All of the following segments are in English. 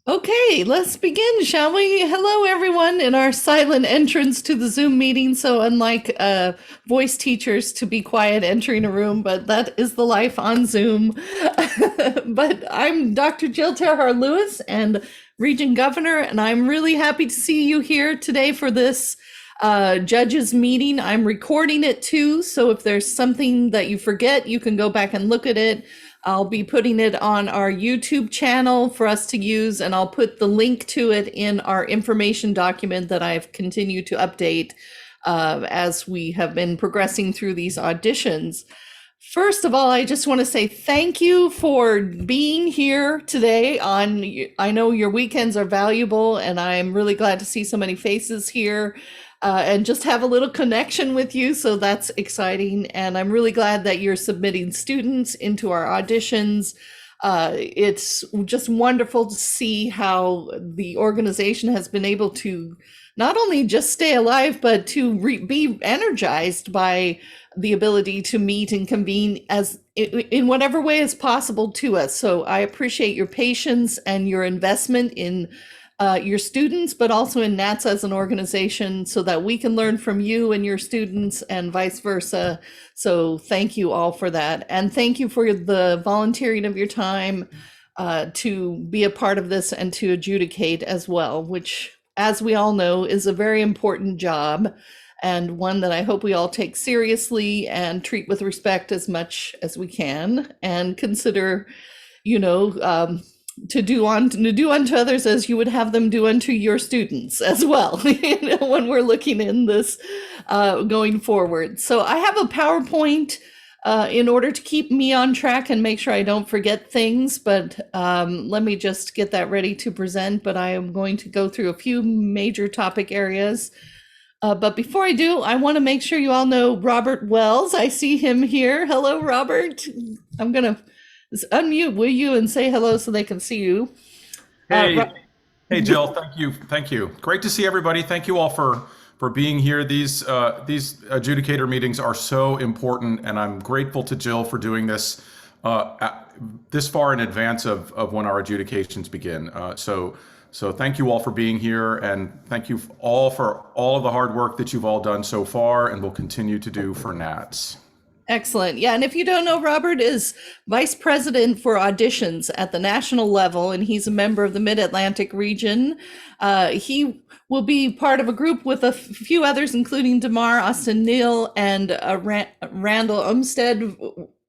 Okay, let's begin, shall we? Hello, everyone, in our silent entrance to the Zoom meeting. So, unlike voice teachers to be quiet entering a room, but that is the life on Zoom. But I'm Dr. Jill Terhaar Lewis and Region Governor, and I'm really happy to see you here today for this judges meeting. I'm recording it too, so if there's something that you forget, you can go back and look at it. I'll be putting it on our YouTube channel for us to use, and I'll put the link to it in our information document that I've continued to update as we have been progressing through these auditions. First of all, I just want to say thank you for being here today. I know your weekends are valuable, and I'm really glad to see so many faces here. And just have a little connection with you. So that's exciting. And I'm really glad that you're submitting students into our auditions. It's just wonderful to see how the organization has been able to not only just stay alive, but to be energized by the ability to meet and convene as in whatever way is possible to us. So I appreciate your patience and your investment in your students, but also in NATS as an organization so that we can learn from you and your students and vice versa. So thank you all for that. And thank you for the volunteering of your time to be a part of this and to adjudicate as well, which, as we all know, is a very important job and one that I hope we all take seriously and treat with respect as much as we can and consider, to do unto others as you would have them do unto your students as well, when we're looking in this going forward. So I have a PowerPoint in order to keep me on track and make sure I don't forget things, but let me just get that ready to present. But I am going to go through a few major topic areas. But before I do, I want to make sure you all know Robert Wells. I see him here. Hello, Robert. I'm going to unmute, will you, and say hello so they can see you. Hey, hey, Jill. Thank you. Great to see everybody. Thank you all for being here. These adjudicator meetings are so important, and I'm grateful to Jill for doing this this far in advance of when our adjudications begin. So thank you all for being here, and thank you all for all of the hard work that you've all done so far, and will continue to do for NATS. Excellent. Yeah, and if you don't know, Robert is Vice President for Auditions at the national level, and he's a member of the Mid-Atlantic region. He will be part of a group with a few others, including Damar Austin Neal and Randall Umstead,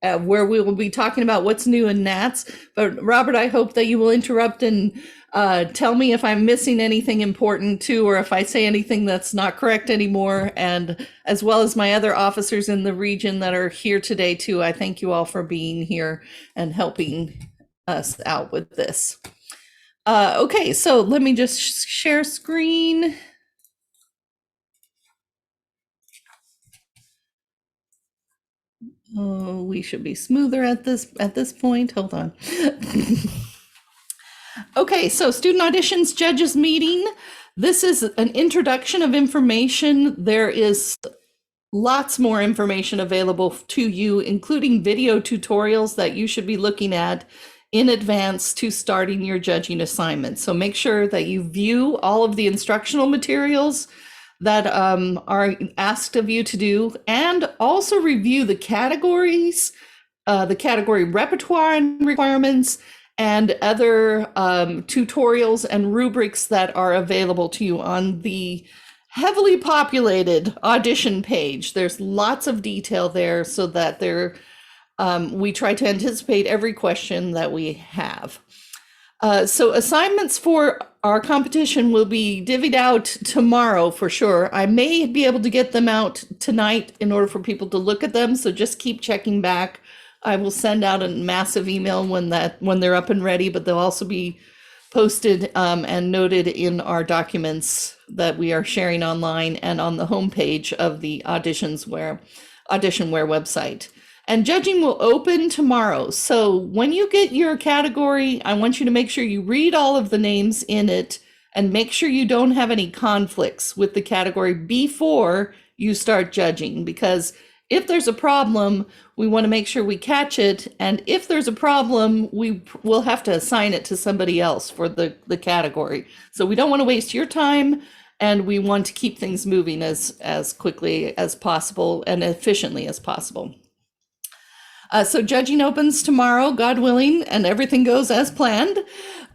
where we will be talking about what's new in NATS. But Robert, I hope that you will interrupt and tell me if I'm missing anything important too, or if I say anything that's not correct anymore. And as well as my other officers in the region that are here today too, I thank you all for being here and helping us out with this. Okay, so let me just share screen. Oh, we should be smoother at this point. Hold on. Okay, so student auditions judges meeting. This is an introduction of information. There is lots more information available to you, including video tutorials that you should be looking at in advance to starting your judging assignment. So make sure that you view all of the instructional materials that are asked of you to do, and also review the categories, the category repertoire and requirements, and other tutorials and rubrics that are available to you on the heavily populated audition page. There's lots of detail there so that we try to anticipate every question that we have. So assignments for our competition will be divvied out tomorrow for sure. I may be able to get them out tonight in order for people to look at them, so just keep checking back. I will send out a massive email when they're up and ready, but they'll also be posted and noted in our documents that we are sharing online and on the homepage of the AuditionWare website. And judging will open tomorrow. So when you get your category, I want you to make sure you read all of the names in it and make sure you don't have any conflicts with the category before you start judging, because If there's a problem, we want to make sure we catch it. And if there's a problem, we will have to assign it to somebody else for the category. So we don't want to waste your time, and we want to keep things moving as quickly as possible and efficiently as possible. So judging opens tomorrow, God willing, and everything goes as planned.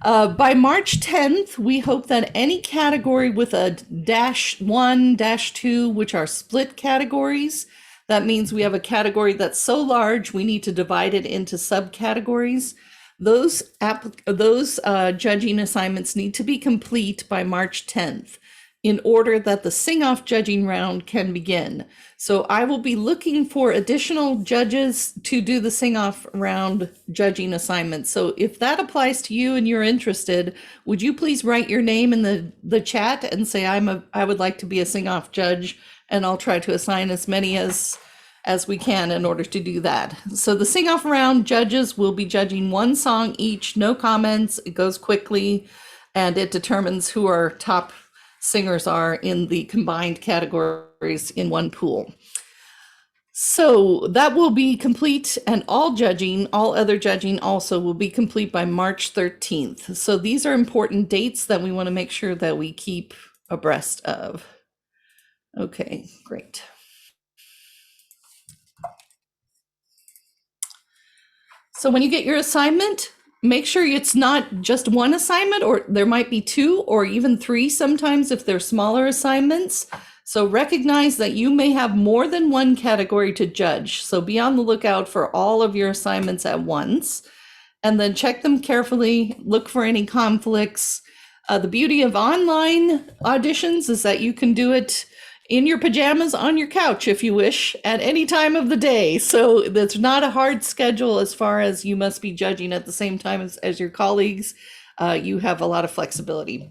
By March 10th, we hope that any category with a -1, -2, which are split categories, that means we have a category that's so large we need to divide it into subcategories. Those judging assignments need to be complete by March 10th in order that the sing-off judging round can begin. So I will be looking for additional judges to do the sing-off round judging assignments. So if that applies to you and you're interested, would you please write your name in the chat and say I would like to be a sing-off judge, and I'll try to assign as many as we can in order to do that. So the sing-off round judges will be judging one song each, no comments, it goes quickly, and it determines who our top singers are in the combined categories in one pool. So that will be complete, and all other judging also will be complete by March 13th. So these are important dates that we want to make sure that we keep abreast of. Okay, great. So when you get your assignment, make sure it's not just one assignment, or there might be 2 or even 3 sometimes if they're smaller assignments. So recognize that you may have more than one category to judge. So be on the lookout for all of your assignments at once, and then check them carefully, look for any conflicts. The beauty of online auditions is that you can do it in your pajamas on your couch if you wish at any time of the day. So that's not a hard schedule as far as you must be judging at the same time as your colleagues. You have a lot of flexibility.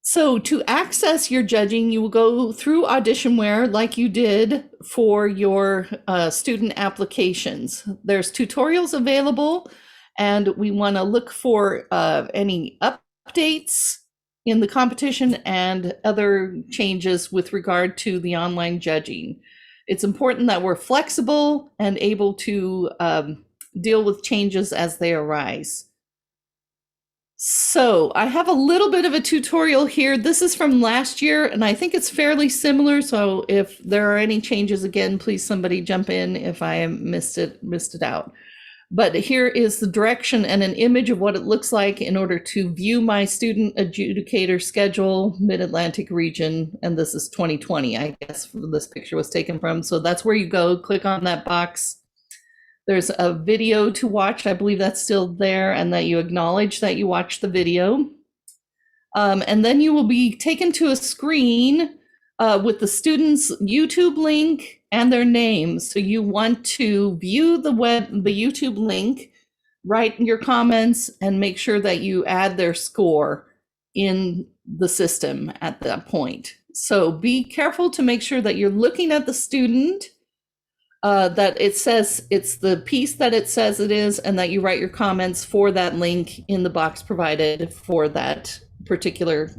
So to access your judging, you will go through AuditionWare like you did for your student applications. There's tutorials available, and we want to look for any updates in the competition and other changes with regard to the online judging. It's important that we're flexible and able to deal with changes as they arise. So I have a little bit of a tutorial here. This is from last year, and I think it's fairly similar. So if there are any changes again, please somebody jump in if I missed it out. But here is the direction and an image of what it looks like in order to view my student adjudicator schedule, Mid-Atlantic region, and this is 2020, I guess this picture was taken from. So that's where you go, click on that box. There's a video to watch, I believe that's still there, and that you acknowledge that you watched the video. And then you will be taken to a screen with the student's YouTube link and their names. So you want to view the YouTube link, write your comments, and make sure that you add their score in the system at that point. So be careful to make sure that you're looking at the student, that it says it's the piece that it says it is, and that you write your comments for that link in the box provided for that particular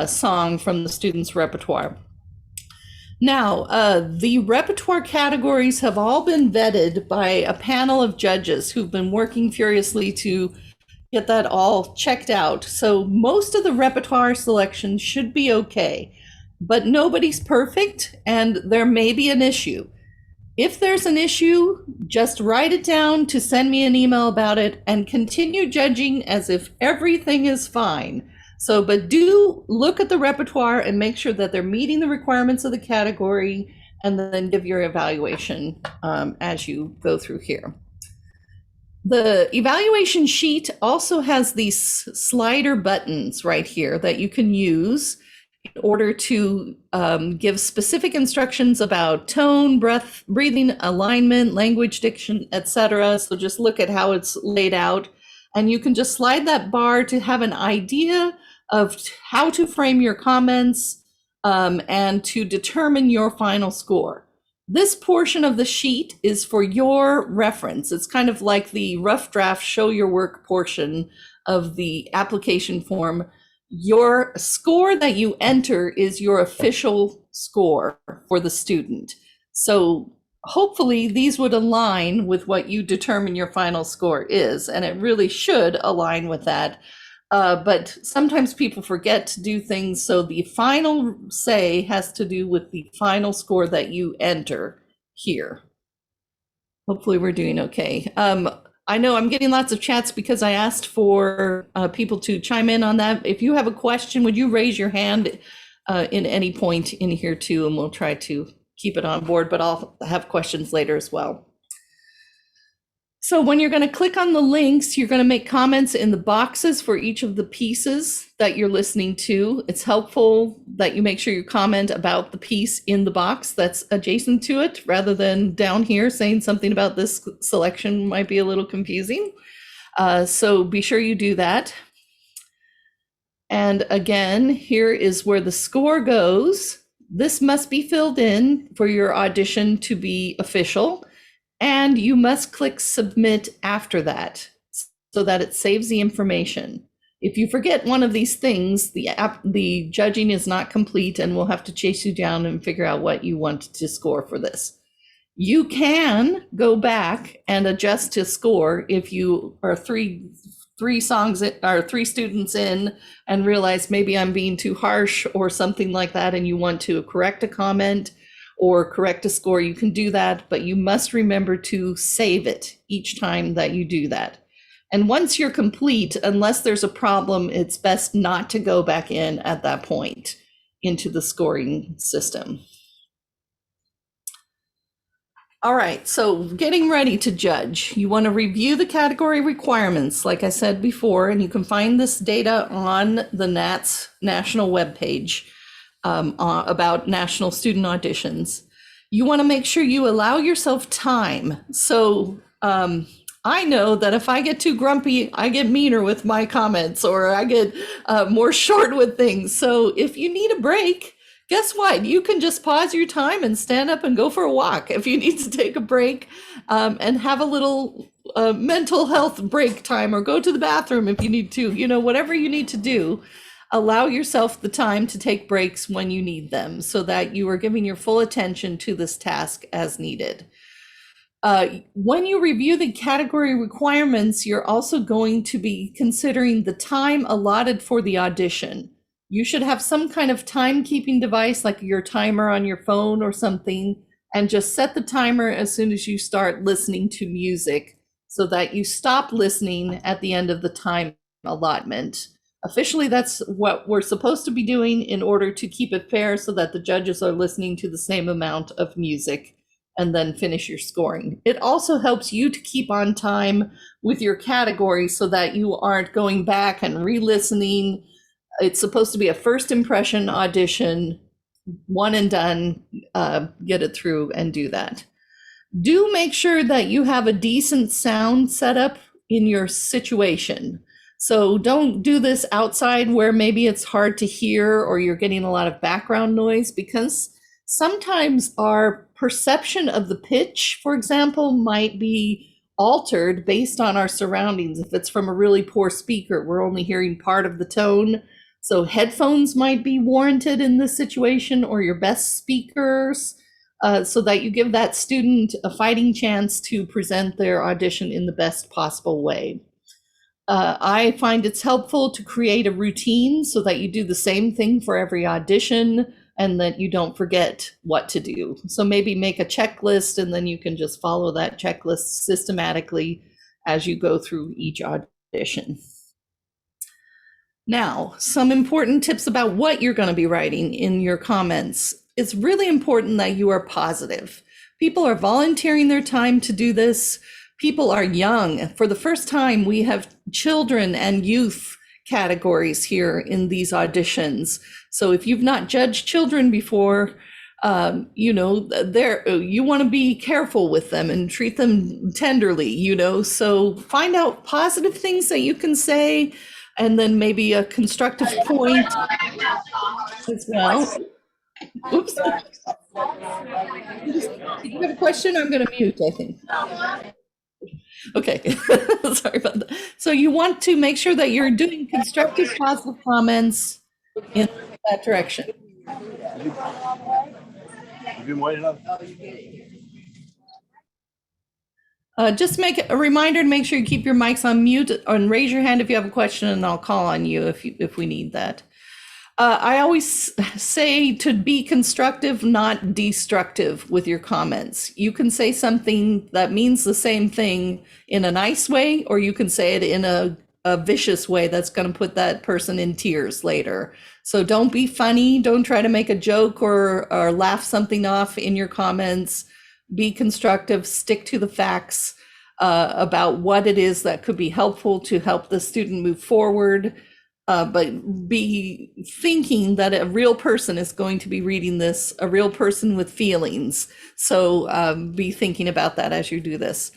song from the student's repertoire. Now, the repertoire categories have all been vetted by a panel of judges who've been working furiously to get that all checked out. So most of the repertoire selections should be okay, but nobody's perfect, and there may be an issue. If there's an issue, just write it down to send me an email about it and continue judging as if everything is fine. So, but do look at the repertoire and make sure that they're meeting the requirements of the category, and then give your evaluation as you go through here. The evaluation sheet also has these slider buttons right here that you can use in order to give specific instructions about tone, breathing, alignment, language, diction, etc. So just look at how it's laid out, and you can just slide that bar to have an idea of how to frame your comments and to determine your final score. This portion of the sheet is for your reference. It's kind of like the rough draft show your work portion of the application form. Your score that you enter is your official score for the student. So hopefully these would align with what you determine your final score is, and it really should align with that. But sometimes people forget to do things, so the final say has to do with the final score that you enter here. Hopefully we're doing okay. I know I'm getting lots of chats because I asked for people to chime in on that. If you have a question, would you raise your hand in any point in here too, and we'll try to keep it on board, but I'll have questions later as well. So when you're going to click on the links, you're going to make comments in the boxes for each of the pieces that you're listening to. It's helpful that you make sure you comment about the piece in the box that's adjacent to it, rather than down here saying something about this selection might be a little confusing. So be sure you do that. And again, here is where the score goes. This must be filled in for your audition to be official. And you must click submit after that so that it saves the information. If you forget one of these things, the judging is not complete, and we'll have to chase you down and figure out what you want to score for this. You can go back and adjust to score if you are three students in and realize maybe I'm being too harsh or something like that, and you want to correct a comment or correct a score. You can do that, but you must remember to save it each time that you do that. And once you're complete, unless there's a problem, it's best not to go back in at that point into the scoring system. All right, so getting ready to judge. You want to review the category requirements, like I said before, and you can find this data on the NATS national webpage. About national student auditions. You want to make sure you allow yourself time. So I know that if I get too grumpy, I get meaner with my comments, or I get more short with things. So if you need a break, guess what? You can just pause your time and stand up and go for a walk if you need to take a break, and have a little mental health break time, or go to the bathroom if you need to, whatever you need to do. Allow yourself the time to take breaks when you need them, so that you are giving your full attention to this task as needed. When you review the category requirements, you're also going to be considering the time allotted for the audition. You should have some kind of timekeeping device, like your timer on your phone or something, and just set the timer as soon as you start listening to music, so that you stop listening at the end of the time allotment. Officially, that's what we're supposed to be doing in order to keep it fair, so that the judges are listening to the same amount of music, and then finish your scoring. It also helps you to keep on time with your category, so that you aren't going back and re-listening. It's supposed to be a first impression audition, one and done, get it through and do that. Do make sure that you have a decent sound setup in your situation. So don't do this outside where maybe it's hard to hear, or you're getting a lot of background noise, because sometimes our perception of the pitch, for example, might be altered based on our surroundings. If it's from a really poor speaker, we're only hearing part of the tone. So headphones might be warranted in this situation, or your best speakers, so that you give that student a fighting chance to present their audition in the best possible way. I find it's helpful to create a routine so that you do the same thing for every audition, and that you don't forget what to do. So maybe make a checklist, and then you can just follow that checklist systematically as you go through each audition. Now, some important tips about what you're going to be writing in your comments. It's really important that you are positive. People are volunteering their time to do this. People are young. For the first time, we have children and youth categories here in these auditions. So if you've not judged children before, you want to be careful with them and treat them tenderly, so find out positive things that you can say, and then maybe a constructive point as well. Oops. Did you have a question? I'm going to mute, I think. Okay, sorry about that. So you want to make sure that you're doing constructive, positive comments in that direction. You've been waiting on. Just make a reminder to make sure you keep your mics on mute and raise your hand if you have a question, and I'll call on you if we need that. I always say to be constructive, not destructive with your comments. You can say something that means the same thing in a nice way, or you can say it in a vicious way that's going to put that person in tears later. So don't be funny. Don't try to make a joke or laugh something off in your comments. Be constructive, stick to the facts about what it is that could be helpful to help the student move forward. But be thinking that a real person is going to be reading this, a real person with feelings. So be thinking about that as you do this.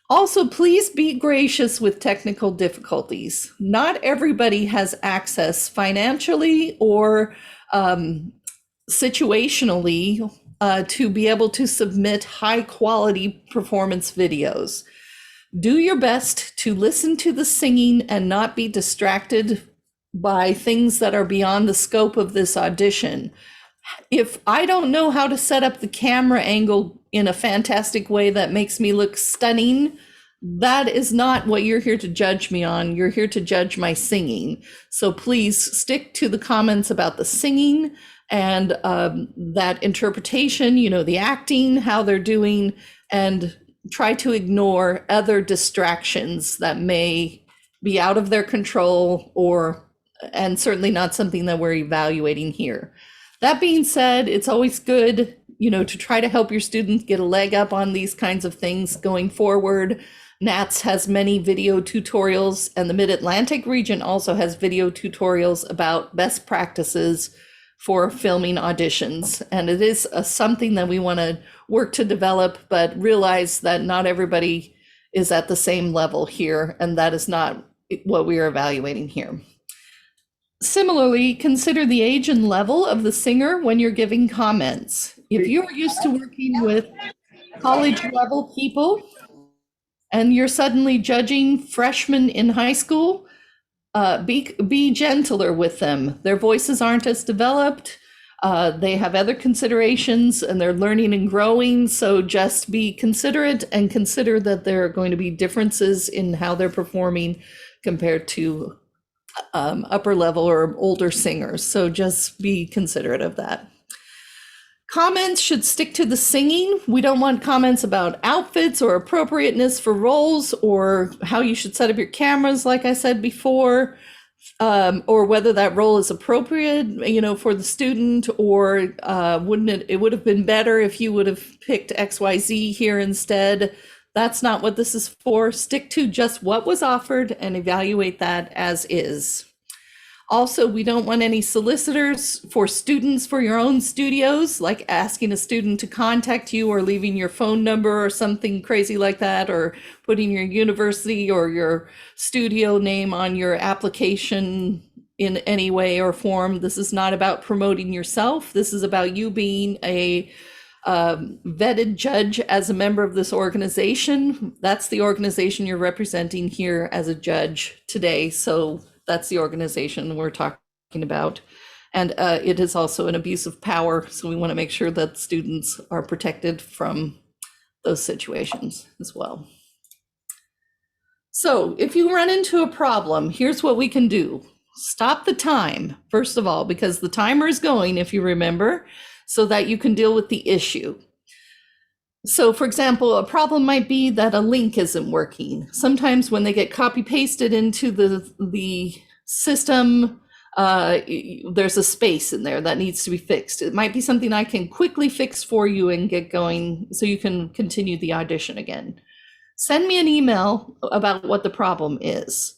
Also, please be gracious with technical difficulties. Not everybody has access financially or situationally to be able to submit high quality performance videos. Do your best to listen to the singing and not be distracted by things that are beyond the scope of this audition. If I don't know how to set up the camera angle in a fantastic way that makes me look stunning, that is not what you're here to judge me on. You're here to judge my singing. So please stick to the comments about the singing and that interpretation, the acting, how they're doing, and try to ignore other distractions that may be out of their control and certainly not something that we're evaluating here. That being said, it's always good, to try to help your students get a leg up on these kinds of things going forward. NATS has many video tutorials, and the Mid-Atlantic region also has video tutorials about best practices for filming auditions. And it is something that we want to work to develop, but realize that not everybody is at the same level here, and that is not what we are evaluating here. Similarly, consider the age and level of the singer when you're giving comments. If you're used to working with college level people and you're suddenly judging freshmen in high school, be gentler with them. Their voices aren't as developed. They have other considerations and they're learning and growing. So just be considerate and consider that there are going to be differences in how they're performing compared to upper level or older singers. So just be considerate of that. Comments should stick to the singing. We don't want comments about outfits or appropriateness for roles or how you should set up your cameras, like I said before, or whether that role is appropriate, for the student, or it would have been better if you would have picked XYZ here instead. That's not what this is for. Stick to just what was offered and evaluate that as is. Also, we don't want any solicitors for students for your own studios, like asking a student to contact you or leaving your phone number or something crazy like that, or putting your university or your studio name on your application in any way or form. This is not about promoting yourself. This is about you being a vetted judge as a member of this organization. That's the organization you're representing here as a judge today. So that's the organization we're talking about. And it is also an abuse of power. So we want to make sure that students are protected from those situations as well. So if you run into a problem, here's what we can do. Stop the time, first of all, because the timer is going, if you remember, so that you can deal with the issue. So for example, a problem might be that a link isn't working. Sometimes when they get copy pasted into the system, there's a space in there that needs to be fixed. It might be something I can quickly fix for you and get going so you can continue the audition again. Send me an email about what the problem is.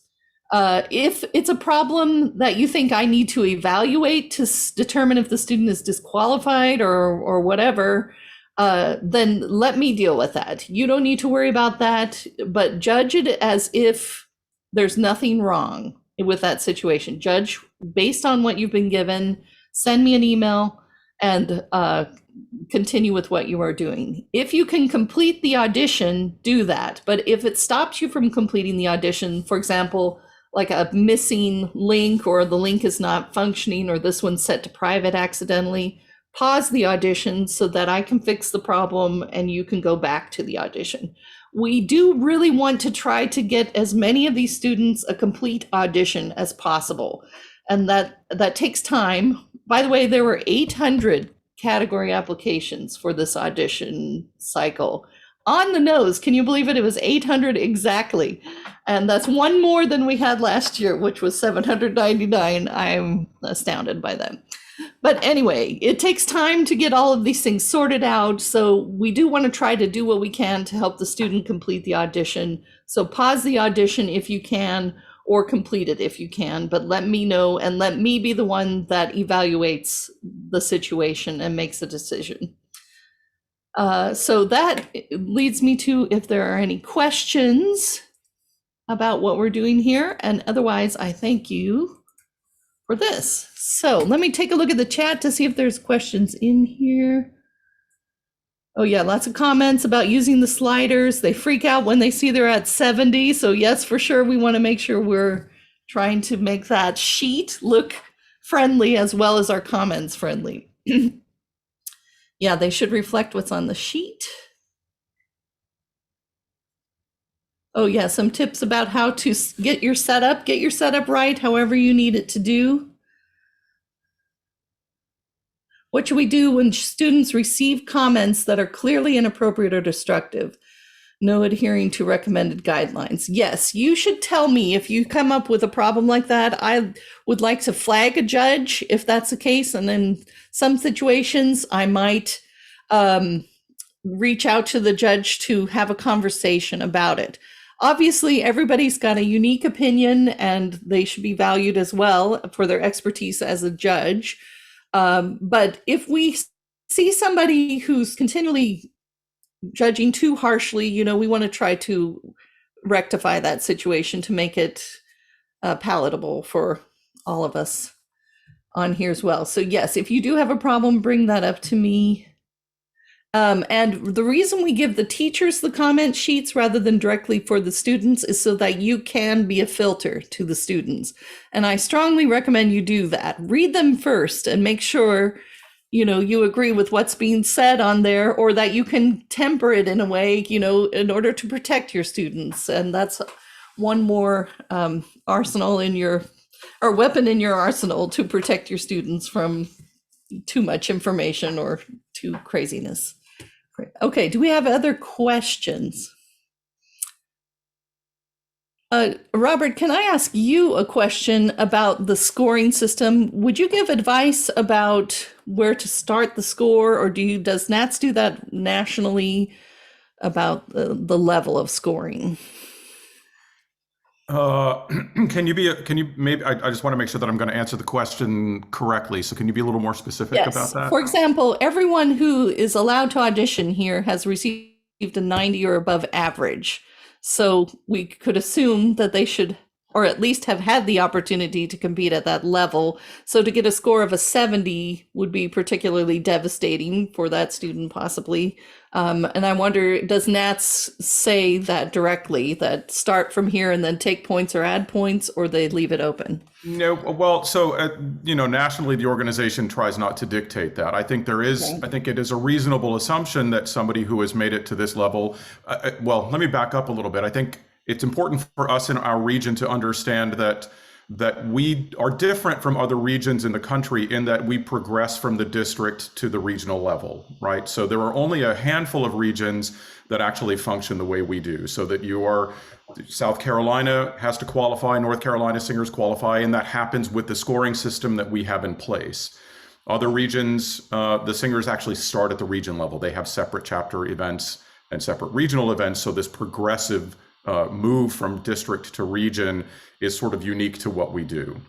If it's a problem that you think I need to evaluate to determine if the student is disqualified or whatever, then let me deal with that. You don't need to worry about that, but judge it as if there's nothing wrong with that situation. Judge based on what you've been given, send me an email, and continue with what you are doing. If you can complete the audition, do that. But if it stops you from completing the audition, for example, like a missing link, or the link is not functioning, or this one's set to private accidentally, pause the audition so that I can fix the problem and you can go back to the audition. We do really want to try to get as many of these students a complete audition as possible. And that takes time. By the way, there were 800 category applications for this audition cycle. On the nose, can you believe it? It was 800 exactly. And that's one more than we had last year, which was 799. I'm astounded by that. But anyway, it takes time to get all of these things sorted out. So we do want to try to do what we can to help the student complete the audition. So pause the audition if you can, or complete it if you can, but let me know and let me be the one that evaluates the situation and makes a decision. So that leads me to if there are any questions about what we're doing here. And otherwise, I thank you for this. So let me take a look at the chat to see if there's questions in here. Oh yeah, lots of comments about using the sliders. They freak out when they see they're at 70. So yes, for sure, we want to make sure we're trying to make that sheet look friendly as well as our comments friendly. Yeah, they should reflect what's on the sheet. Oh yeah, some tips about how to get your setup right, however you need it to do. What should we do when students receive comments that are clearly inappropriate or destructive? No adhering to recommended guidelines. Yes, you should tell me if you come up with a problem like that. I would like to flag a judge if that's the case. And in some situations, I might reach out to the judge to have a conversation about it. Obviously, everybody's got a unique opinion and they should be valued as well for their expertise as a judge. But if we see somebody who's continually judging too harshly, we want to try to rectify that situation to make it palatable for all of us on here as well. So yes, if you do have a problem, bring that up to me. And the reason we give the teachers the comment sheets rather than directly for the students is so that you can be a filter to the students. And I strongly recommend you do that. Read them first and make sure, you agree with what's being said on there, or that you can temper it in a way, in order to protect your students. And that's one more arsenal or weapon in your arsenal to protect your students from too much information or too craziness. Okay, do we have other questions? Robert, can I ask you a question about the scoring system? Would you give advice about where to start the score, or does NATS do that nationally about the level of scoring? Can you maybe, I just want to make sure that I'm going to answer the question correctly. So can you be a little more specific about that? For example, everyone who is allowed to audition here has received a 90 or above average. So we could assume that they should, or at least have had the opportunity to compete at that level. So to get a score of a 70 would be particularly devastating for that student possibly. And I wonder, does NATS say that directly, that start from here and then take points or add points, or they leave it open? No, well, so, nationally, the organization tries not to dictate that. I think I think it is a reasonable assumption that somebody who has made it to this level, well, let me back up a little bit. I think it's important for us in our region to understand that we are different from other regions in the country in that we progress from the district to the regional level, right? So there are only a handful of regions that actually function the way we do. So that South Carolina has to qualify, North Carolina singers qualify, and that happens with the scoring system that we have in place. Other regions, the singers actually start at the region level. They have separate chapter events and separate regional events. So this progressive move from district to region is sort of unique to what we do.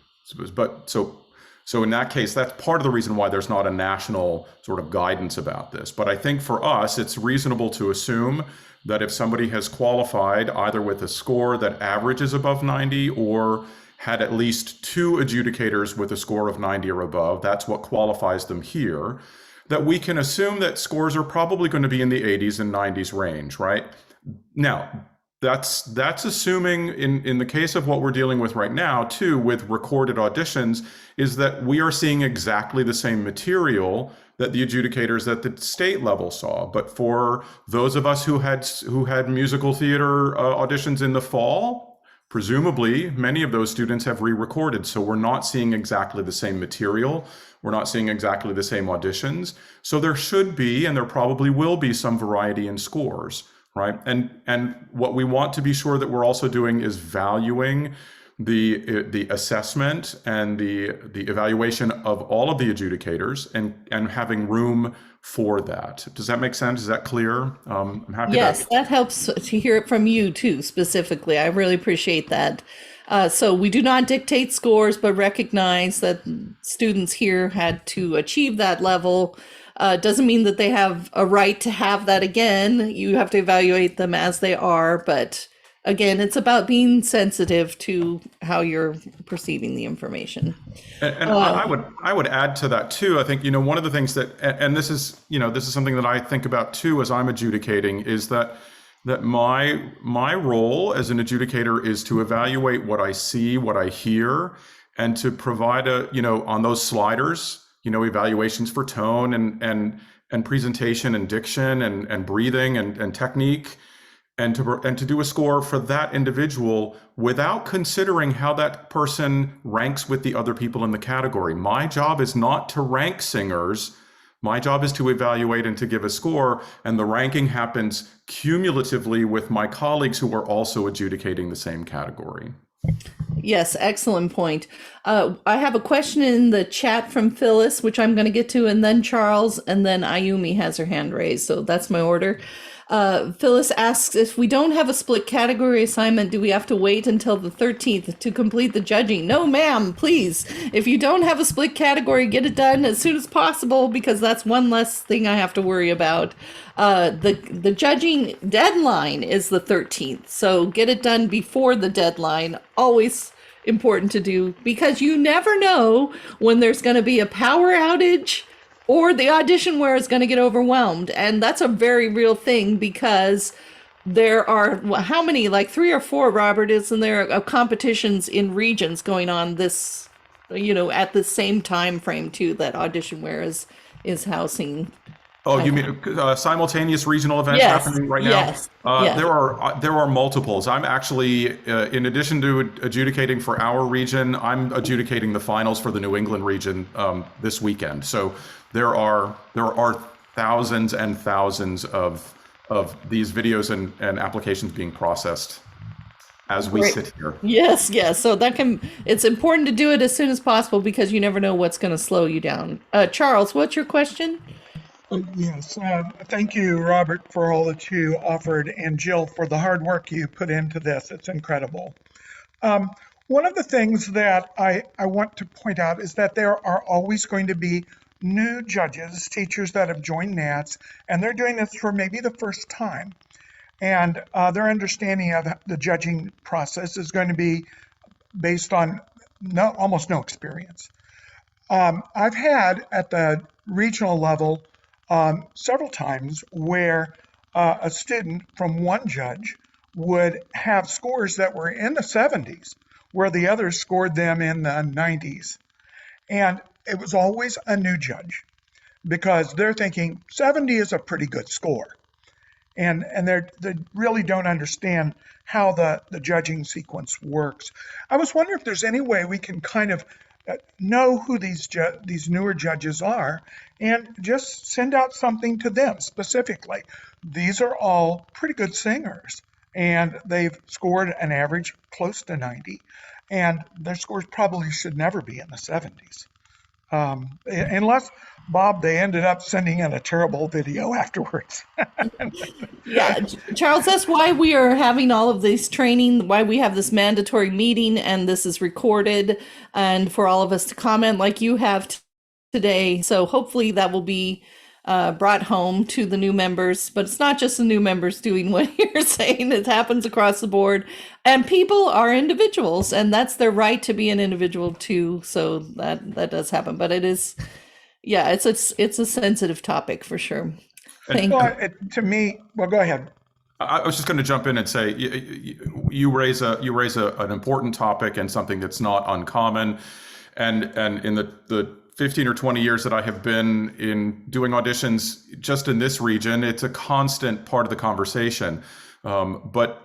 So in that case, that's part of the reason why there's not a national sort of guidance about this. But I think for us, it's reasonable to assume that if somebody has qualified either with a score that averages above 90 or had at least 2 adjudicators with a score of 90 or above, that's what qualifies them here, that we can assume that scores are probably going to be in the 80s and 90s range, right? Now, that's assuming in the case of what we're dealing with right now, too, with recorded auditions, is that we are seeing exactly the same material that the adjudicators at the state level saw. But for those of us who had musical theater auditions in the fall, presumably many of those students have re-recorded. So we're not seeing exactly the same material. We're not seeing exactly the same auditions. So there should be, and there probably will be, some variety in scores, right? And what we want to be sure that we're also doing is valuing the assessment and the evaluation of all of the adjudicators, and having room for that. Does that make sense? Is that clear? I'm happy. Yes, that helps to hear it from you too, specifically. I really appreciate that. So we do not dictate scores, but recognize that students here had to achieve that level. Doesn't mean that they have a right to have that again. You have to evaluate them as they are, but again, it's about being sensitive to how you're perceiving the information. And I would add to that too. I think, one of the things that, and this is something that I think about too as I'm adjudicating, is that my role as an adjudicator is to evaluate what I see, what I hear, and to provide on those sliders, evaluations for tone and presentation and diction and breathing and technique. And to do a score for that individual without considering how that person ranks with the other people in the category. My job is not to rank singers. My job is to evaluate and to give a score, and the ranking happens cumulatively with my colleagues who are also adjudicating the same category. Yes, excellent point. I have a question in the chat from Phyllis, which I'm going to get to, and then Charles, and then Ayumi has her hand raised. So that's my order. Phyllis asks, if we don't have a split category assignment, do we have to wait until the 13th to complete the judging? No, ma'am, please. If you don't have a split category, get it done as soon as possible, because that's one less thing I have to worry about. The judging deadline is the 13th, so get it done before the deadline. Always important to do, because you never know when there's going to be a power outage or the AuditionWare is going to get overwhelmed. And that's a very real thing, because there are, how many, like 3 or 4, Robert, isn't there, competitions in regions going on this, at the same time frame too, that AuditionWare is housing. Oh, you mean simultaneous regional events happening right now? Yes. Yes. There are multiples. I'm actually, in addition to adjudicating for our region, I'm adjudicating the finals for the New England region this weekend. So there are thousands and thousands of these videos and applications being processed as we sit here. Yes. So it's important to do it as soon as possible, because you never know what's going to slow you down. Charles, what's your question? Yes, thank you, Robert, for all that you offered, and Jill for the hard work you put into this. It's incredible. One of the things that I want to point out is that there are always going to be new judges, teachers that have joined NATS, and they're doing this for maybe the first time. And their understanding of the judging process is going to be based on almost no experience. I've had at the regional level several times where a student from one judge would have scores that were in the 70s, where the others scored them in the 90s. And it was always a new judge, because they're thinking 70 is a pretty good score. And they really don't understand how the judging sequence works. I was wondering if there's any way we can kind of know who these newer judges are, and just send out something to them specifically. These are all pretty good singers, and they've scored an average close to 90, and their scores probably should never be in the 70s. Unless, Bob, they ended up sending in a terrible video afterwards. Yeah, Charles, that's why we are having all of this training, why we have this mandatory meeting, and this is recorded, and for all of us to comment like you have today. So hopefully that will be brought home to the new members. But it's not just the new members doing what you're saying. It happens across the board. And people are individuals, and that's their right to be an individual too. So that does happen. But it is, yeah, it's a sensitive topic for sure. Thank you. To me, well, go ahead. I was just going to jump in and say you raise an important topic and something that's not uncommon, and in the 15 or 20 years that I have been in doing auditions just in this region, it's a constant part of the conversation. But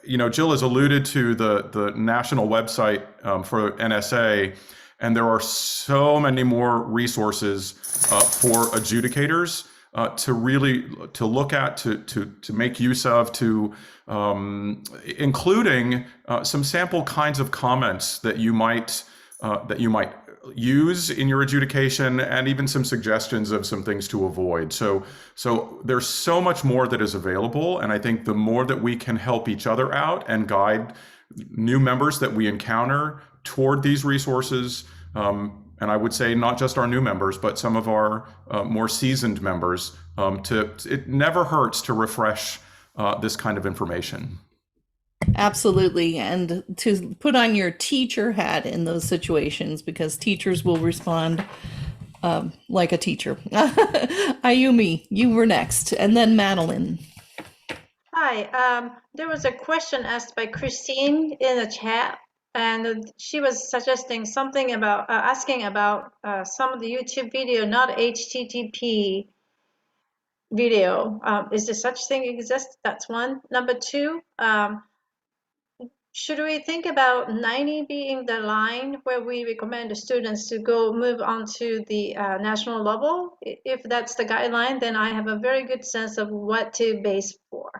Jill has alluded to the national website for NSA, and there are so many more resources for adjudicators to look at, to make use of, including some sample kinds of comments that you might use in your adjudication, and even some suggestions of some things to avoid. So there's so much more that is available, and I think the more that we can help each other out and guide new members that we encounter toward these resources, and I would say not just our new members, but some of our more seasoned members, it never hurts to refresh this kind of information. Absolutely. And to put on your teacher hat in those situations, because teachers will respond like a teacher. Ayumi, you were next, and then Madeline. Hi, there was a question asked by Christine in the chat, and she was suggesting something about asking about some of the YouTube video, not HTTP video. Is there such thing exist? That's one. Number two, should we think about 90 being the line where we recommend the students to move on to the national level? If that's the guideline, then I have a very good sense of what to base for.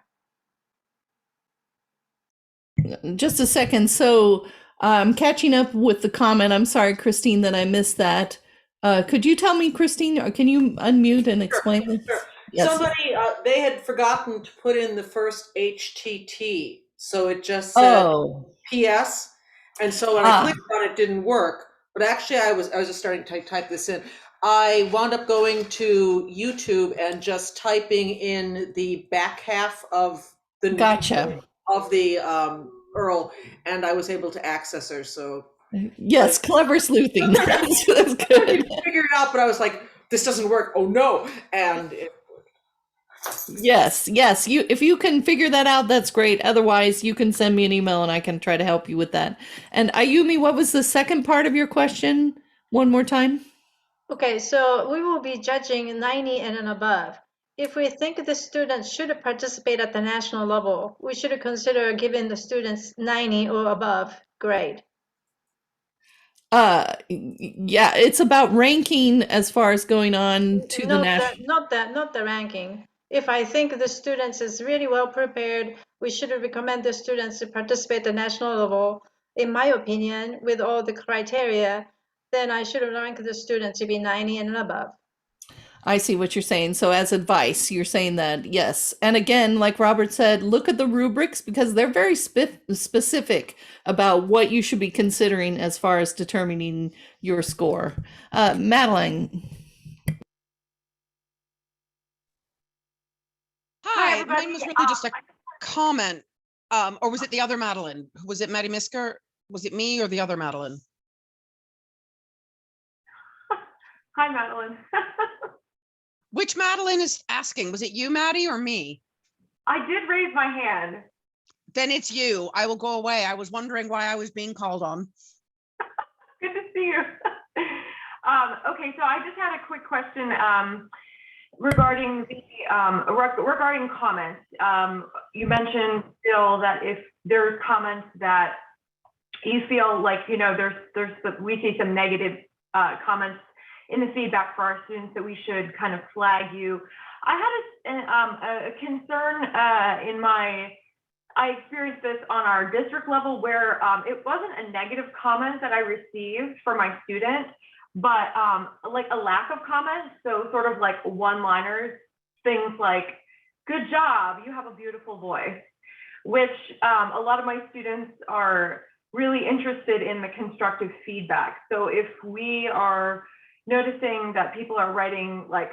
Just a second. So I'm catching up with the comment. I'm sorry, Christine, that I missed that. Could you tell me, Christine, or can you unmute and explain this? Sure. Yes. Somebody, they had forgotten to put in the first HTT. So it just said PS. And so when I clicked on it, it didn't work. But actually, I was just starting to type this in. I wound up going to YouTube and just typing in the back half of the Gotcha. of the URL, and I was able to access her. So yes, clever sleuthing. That's good. I figured it out, but I was like, this doesn't work. Oh no! And yes, if you can figure that out, that's great. Otherwise, you can send me an email and I can try to help you with that. And Ayumi, what was the second part of your question? One more time. Okay, so we will be judging 90 and above. If we think the students should participate at the national level, we should consider giving the students 90 or above grade. Yeah, it's about ranking as far as going on to the national. Not the ranking. If I think the students is really well prepared, we should recommend the students to participate at the national level. In my opinion, with all the criteria, then I should rank the students to be 90 and above. I see what you're saying. So as advice, you're saying that, yes. And again, like Robert said, look at the rubrics because they're very specific about what you should be considering as far as determining your score. Madeline. Hi, mine was really just a comment. Or was it the other Madeline? Was it Maddie Misker? Was it me or the other Madeline? Hi, Madeline. Which Madeline is asking? Was it you, Maddie, or me? I did raise my hand. Then it's you. I will go away. I was wondering why I was being called on. Good to see you. Okay, so I just had a quick question regarding regarding comments. You mentioned, Bill, that if there's comments that you feel like we see some negative comments in the feedback for our students that we should kind of flag you. I had a concern I experienced this on our district level where it wasn't a negative comment that I received for my student, but like a lack of comments. So sort of like one-liners, things like, good job, you have a beautiful voice, which a lot of my students are really interested in the constructive feedback. So if we are noticing that people are writing like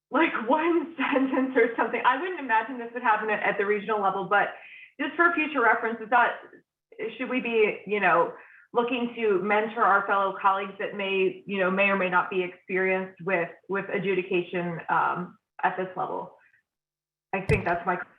one sentence or something, I wouldn't imagine this would happen at the regional level, but just for future reference, should we be, looking to mentor our fellow colleagues that may or may not be experienced with adjudication at this level? I think that's my question.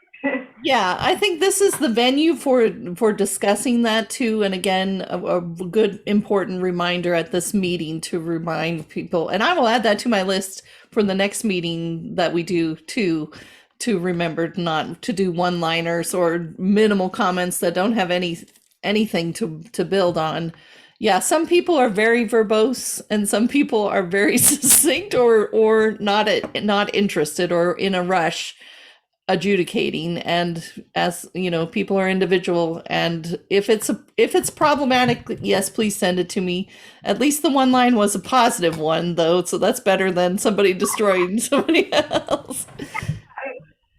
Yeah, I think this is the venue for discussing that too. And again, a good important reminder at this meeting to remind people. And I will add that to my list for the next meeting that we do too, to remember not to do one-liners or minimal comments that don't have anything to build on. Yeah, some people are very verbose and some people are very succinct or not interested or in a rush adjudicating. And as you know, people are individual, and if it's problematic, yes, please send it to me. At least the one line was a positive one though, so that's better than somebody destroying somebody else.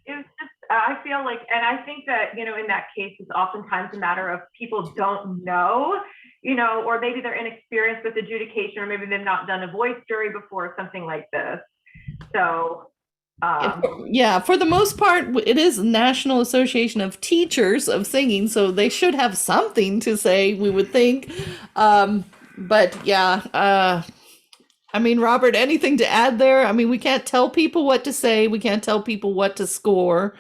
It's just, I feel like, and I think that, you know, in that case, it's oftentimes a matter of people don't know, you know, or maybe they're inexperienced with adjudication, or maybe they've not done a voice jury before, something like this. So, yeah, for the most part, it is National Association of Teachers of Singing, so they should have something to say, we would think. But yeah, I mean, Robert, anything to add there? I mean, we can't tell people what to say, we can't tell people what to score,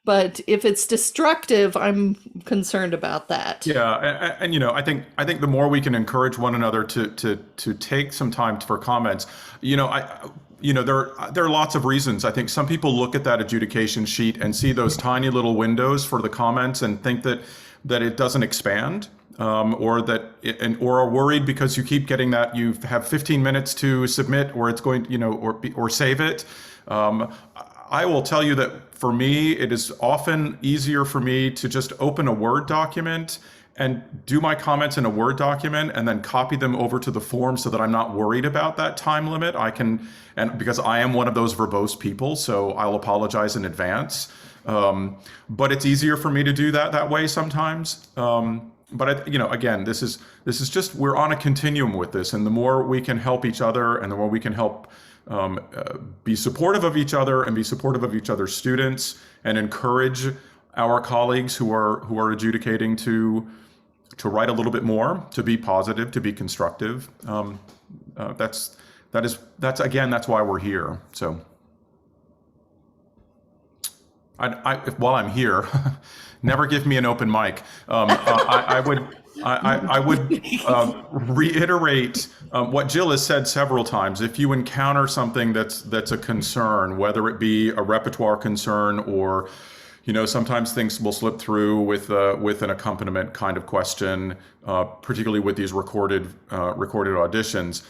but if it's destructive, I'm concerned about that. Yeah, and you know, I think the more we can encourage one another to take some time for comments, you know, there are lots of reasons. I think some people look at that adjudication sheet and see those tiny little windows for the comments and think that it doesn't expand. Or or are worried because you keep getting that you have 15 minutes to submit, or it's going, you know, or save it. I will tell you that for me, it is often easier for me to just open a Word document and do my comments in a Word document and then copy them over to the form so that I'm not worried about that time limit. And because I am one of those verbose people, so I'll apologize in advance. But it's easier for me to do that way sometimes. But you know, again, this is just, we're on a continuum with this, and the more we can help each other, and the more we can help be supportive of each other and be supportive of each other's students, and encourage our colleagues who are adjudicating to write a little bit more, to be positive, to be constructive. That's why we're here. So. While I'm here, never give me an open mic. I would reiterate what Jill has said several times. If you encounter something that's a concern, whether it be a repertoire concern or, you know, sometimes things will slip through with an accompaniment kind of question, particularly with these recorded auditions.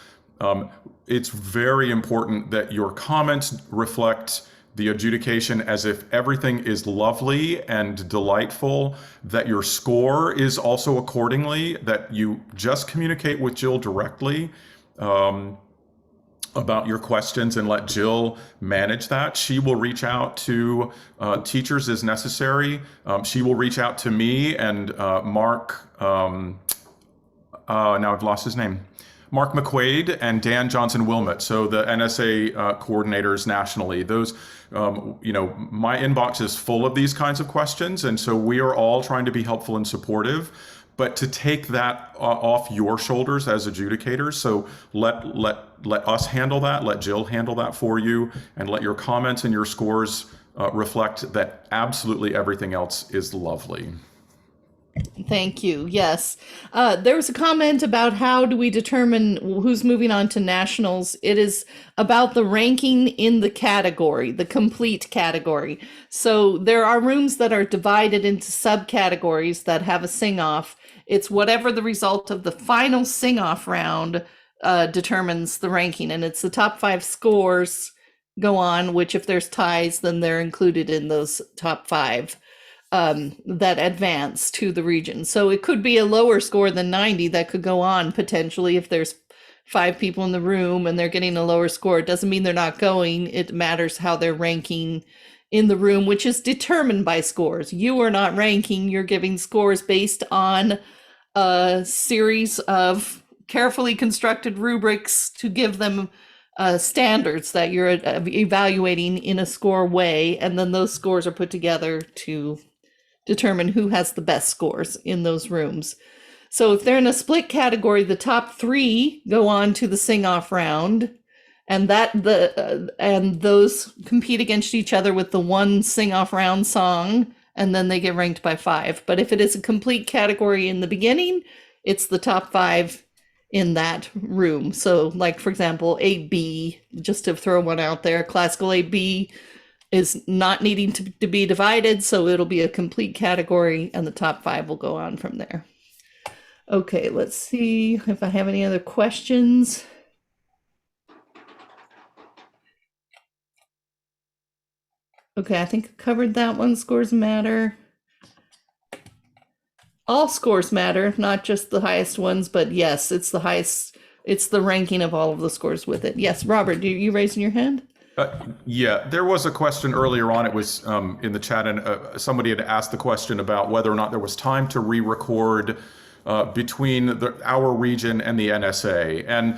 It's very important that your comments reflect the adjudication as if everything is lovely and delightful, that your score is also accordingly, that you just communicate with Jill directly about your questions and let Jill manage that. She will reach out to teachers as necessary. She will reach out to me and Mark, now I've lost his name. Mark McQuaid and Dan Johnson-Wilmot, so the NSA coordinators nationally. Those, you know, my inbox is full of these kinds of questions, and so we are all trying to be helpful and supportive. But to take that off your shoulders as adjudicators, so let us handle that, let Jill handle that for you, and let your comments and your scores reflect that absolutely everything else is lovely. Thank you. Yes. There was a comment about how do we determine who's moving on to nationals. It is about the ranking in the category, the complete category. So there are rooms that are divided into subcategories that have a sing-off. It's whatever the result of the final sing-off round determines the ranking. And it's the top 5 scores go on, which if there's ties, then they're included in those top 5. That advance to the region. So it could be a lower score than 90 that could go on potentially if there's 5 people in the room and they're getting a lower score. It doesn't mean they're not going. It matters how they're ranking in the room, which is determined by scores. You are not ranking, you're giving scores based on a series of carefully constructed rubrics to give them standards that you're evaluating in a score way. And then those scores are put together to determine who has the best scores in those rooms. So if they're in a split category, the top 3 go on to the sing-off round, and and those compete against each other with the one sing-off round song and then they get ranked by 5. But if it is a complete category in the beginning, it's the top 5 in that room. So like, for example, 8B, just to throw one out there, classical 8B is not needing to be divided, so it'll be a complete category and the top 5 will go on from there. Okay, let's see if I have any other questions. Okay, I think I covered that one. Scores matter. All scores matter, not just the highest ones, but yes, it's the highest. It's the ranking of all of the scores with it. Yes, Robert, you raising your hand? Yeah, there was a question earlier on. It was in the chat, and somebody had asked the question about whether or not there was time to re-record between our region and the NSA. And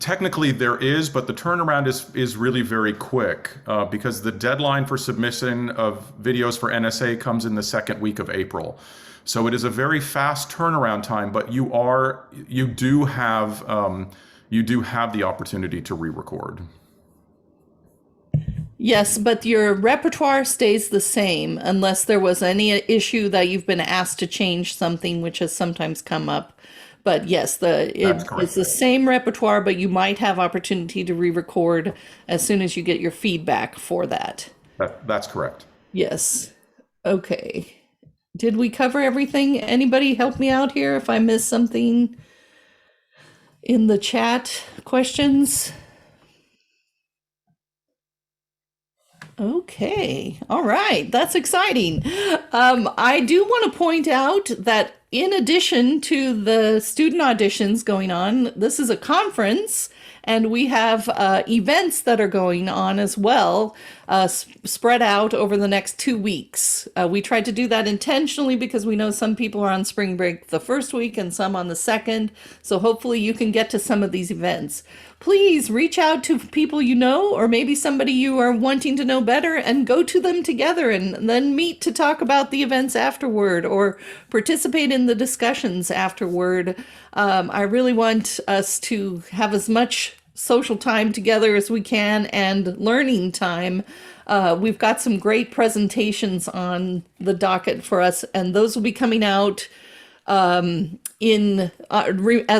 technically there is, but the turnaround is really very quick because the deadline for submission of videos for NSA comes in the second week of April. So it is a very fast turnaround time, but you do have the opportunity to re-record. Yes, but your repertoire stays the same unless there was any issue that you've been asked to change something, which has sometimes come up. But yes, it's the same repertoire, but you might have opportunity to re-record as soon as you get your feedback for that. That's correct. Yes. Okay. Did we cover everything? Anybody help me out here if I missed something in the chat? Questions? Okay. All right. That's exciting. I do want to point out that in addition to the student auditions going on, this is a conference and we have events that are going on as well, spread out over the next 2 weeks. We tried to do that intentionally because we know some people are on spring break the first week and some on the second. So hopefully you can get to some of these events. Please reach out to people you know, or maybe somebody you are wanting to know better, and go to them together and then meet to talk about the events afterward or participate in the discussions afterward. I really want us to have as much social time together as we can and learning time. We've got some great presentations on the docket for us, and those will be coming out as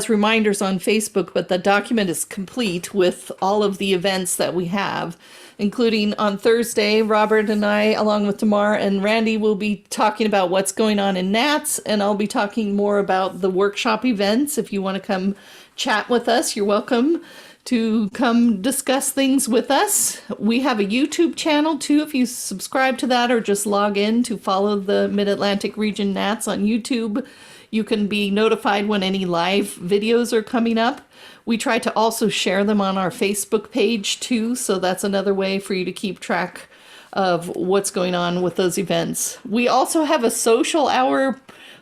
reminders on Facebook, but the document is complete with all of the events that we have, including on Thursday, Robert and I, along with Tamar and Randy, will be talking about what's going on in NATS, and I'll be talking more about the workshop events. If you want to come chat with us, you're welcome to come discuss things with us. We have a YouTube channel too, if you subscribe to that or just log in to follow the Mid-Atlantic Region NATS on YouTube. You can be notified when any live videos are coming up. We try to also share them on our Facebook page too, so that's another way for you to keep track of what's going on with those events. We also have a social hour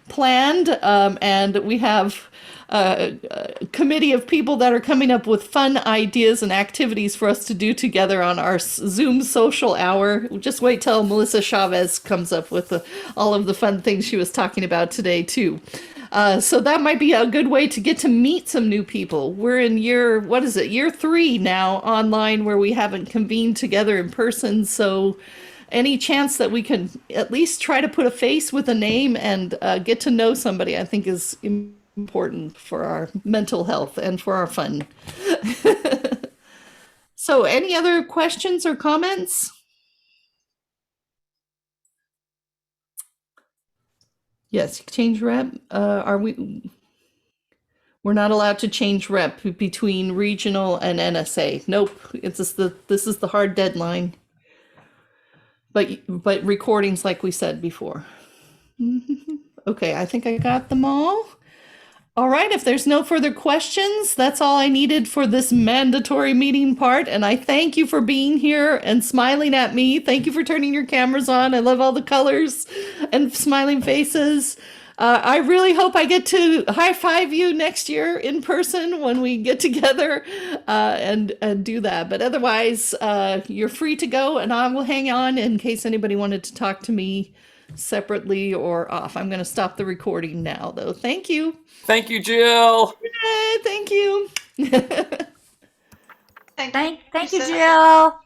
planned, and we have a committee of people that are coming up with fun ideas and activities for us to do together on our Zoom social hour. Just wait till Melissa Chavez comes up with all of the fun things she was talking about today too. So that might be a good way to get to meet some new people. We're in year 3 now online, where we haven't convened together in person. So any chance that we can at least try to put a face with a name and get to know somebody, I think is important for our mental health and for our fun. So any other questions or comments? Yes, change rep. We're not allowed to change rep between regional and NSA. Nope. This is the hard deadline. But recordings, like we said before. Okay, I think I got them all. All right, if there's no further questions, that's all I needed for this mandatory meeting part. And I thank you for being here and smiling at me. Thank you for turning your cameras on. I love all the colors and smiling faces. I really hope I get to high five you next year in person when we get together and do that. But otherwise, you're free to go, and I will hang on in case anybody wanted to talk to me separately or off. I'm going to stop the recording now, though. Thank you. Thank you, Jill. Yay, thank you. Thank you, Jill.